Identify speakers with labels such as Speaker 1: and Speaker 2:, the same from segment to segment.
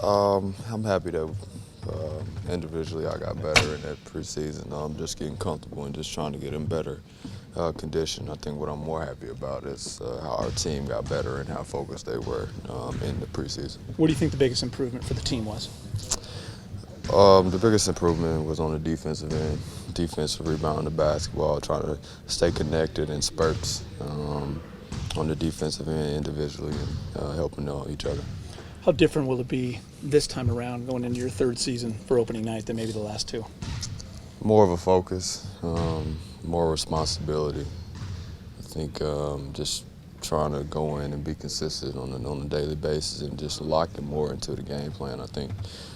Speaker 1: I'm happy that individually I got better in that preseason. Just getting comfortable and just trying to get in better condition. I think what I'm more happy about is how our team got better and how focused they were in the preseason.
Speaker 2: What do you think the biggest improvement for the team was?
Speaker 1: The biggest improvement was on the defensive end, defensive rebound the basketball, trying to stay connected in spurts on the defensive end individually and helping each other.
Speaker 2: How different will it be this time around going into your third season for opening night than maybe the last two?
Speaker 1: More of a focus, more responsibility. I think just trying to go in and be consistent on a daily basis and just locking more into the game plan. I think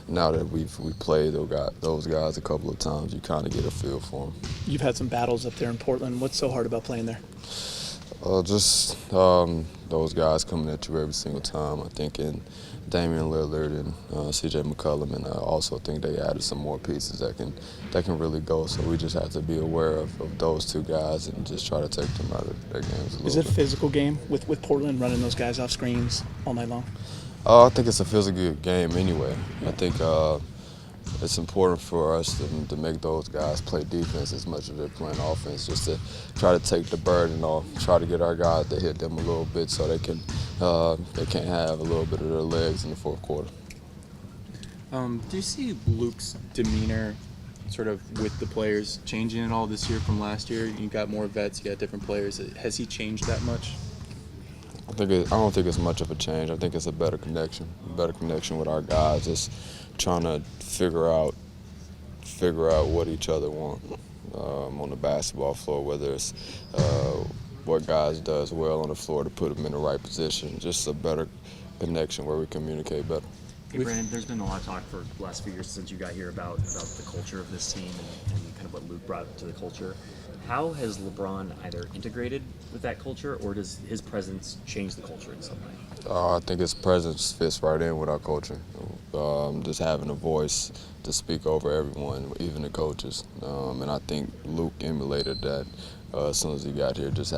Speaker 1: now that we played those guys a couple of times, you kind of get a feel for them.
Speaker 2: You've had some battles up there in Portland. What's so hard about playing there?
Speaker 1: Just those guys coming at you every single time. I think in Damian Lillard and C.J. McCollum, and I also think they added some more pieces that can really go. So we just have to be aware of those two guys and just try to take them out of their games a little bit.
Speaker 2: Is it a physical game with Portland running those guys off screens all night long?
Speaker 1: I think it's a physical game anyway. I think it's important for us to make those guys play defense as much as they're playing offense, just to try to take the burden off, try to get our guys to hit them a little bit so they can have a little bit of their legs in the fourth quarter.
Speaker 3: Do you see Luke's demeanor sort of with the players changing at all this year from last year? You got more vets, you got different players. Has he changed that much?
Speaker 1: I don't think it's much of a change. I think it's a better connection with our guys. Just trying to figure out what each other want on the basketball floor, whether it's what guys does well on the floor to put them in the right position. Just a better connection where we communicate better.
Speaker 4: Hey, Brandon, there's been a lot of talk for the last few years since you got here about the culture of this team and kind of what Luke brought to the culture. How has LeBron either integrated with that culture, or does his presence change the culture in some way?
Speaker 1: I think his presence fits right in with our culture. Just having a voice to speak over everyone, even the coaches. And I think Luke emulated that as soon as he got here, just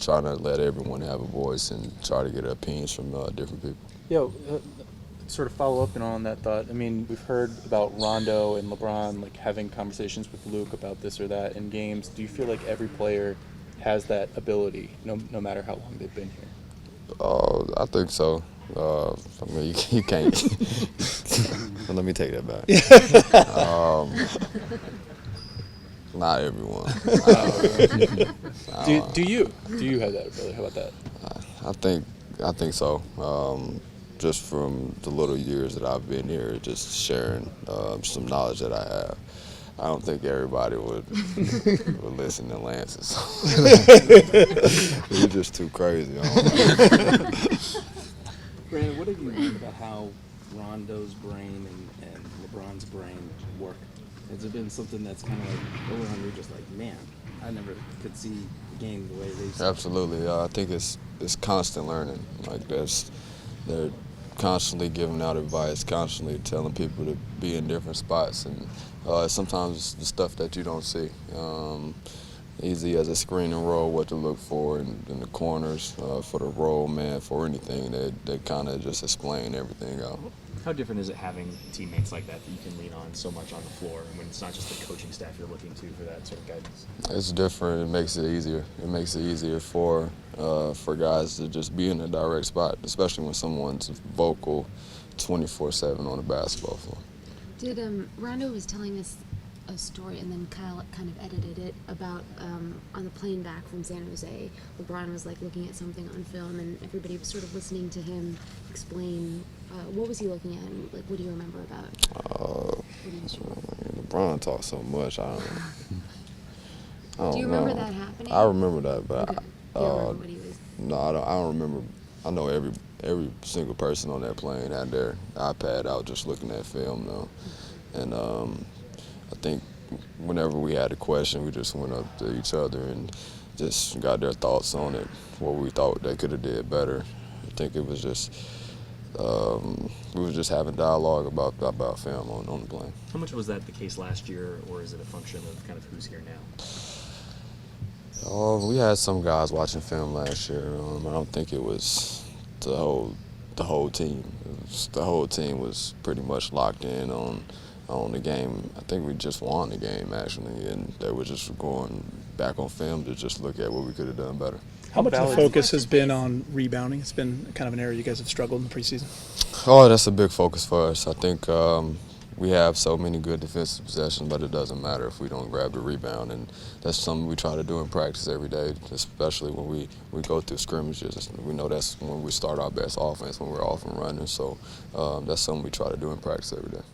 Speaker 1: trying to let everyone have a voice and try to get opinions from different people.
Speaker 3: Sort of follow up on that thought. I mean, we've heard about Rondo and LeBron like having conversations with Luke about this or that in games. Do you feel like every player has that ability, no matter how long they've been here?
Speaker 1: I think so. I mean, you can't. Let me take that back. Not everyone.
Speaker 3: Do you have that ability? How about that?
Speaker 1: I think so. Just from the little years that I've been here, just sharing some knowledge that I have. I don't think everybody would listen to Lance's. He's just too crazy.
Speaker 5: Brandon, what have you learned about how Rondo's brain and LeBron's brain work? Has it been something that's kind of like over on you, just like, man, I never could see the game the way they see it?
Speaker 1: Absolutely. I think it's constant learning. Like they're constantly giving out advice, constantly telling people to be in different spots, and sometimes it's the stuff that you don't see. Easy as a screen and roll, what to look for in the corners, for the roll man, for anything. They kind of just explain everything out.
Speaker 4: How different is it having teammates like that you can lean on so much on the floor, and when it's not just the coaching staff you're looking to for that sort of guidance?
Speaker 1: It's different. It makes it easier. It makes it easier for guys to just be in a direct spot, especially when someone's vocal 24/7 on the basketball floor.
Speaker 6: Did Rondo was telling us a story and then Kyle kind of edited it about on the plane back from San Jose, LeBron was like looking at something on film and everybody was sort of listening to him explain. What was he looking at, and like what do you remember about?
Speaker 1: LeBron talks so much. I don't
Speaker 6: Do you
Speaker 1: know.
Speaker 6: remember that happening?
Speaker 1: I remember that, but
Speaker 6: Okay. Do you remember what he was?
Speaker 1: no, I don't remember. I know every single person on that plane had their iPad out just looking at film though, and I think whenever we had a question, we just went up to each other and just got their thoughts on it, what we thought they could have did better. I think it was just we were just having dialogue about film on the plane.
Speaker 4: How much was that the case last year, or is it a function of kind of who's here now?
Speaker 1: We had some guys watching film last year. I don't think it was the whole the whole team. The whole team was pretty much locked in on the game. I think we just won the game actually, and they were just going back on film to just look at what we could have done better.
Speaker 2: How much of the
Speaker 3: valid-
Speaker 2: focus has been on rebounding? It's been kind of an area you guys have struggled in the preseason.
Speaker 1: Oh, that's a big focus for us. I think we have so many good defensive possessions, but it doesn't matter if we don't grab the rebound, and that's something we try to do in practice every day, especially when we go through scrimmages. We know that's when we start our best offense, when we're off and running, so that's something we try to do in practice every day.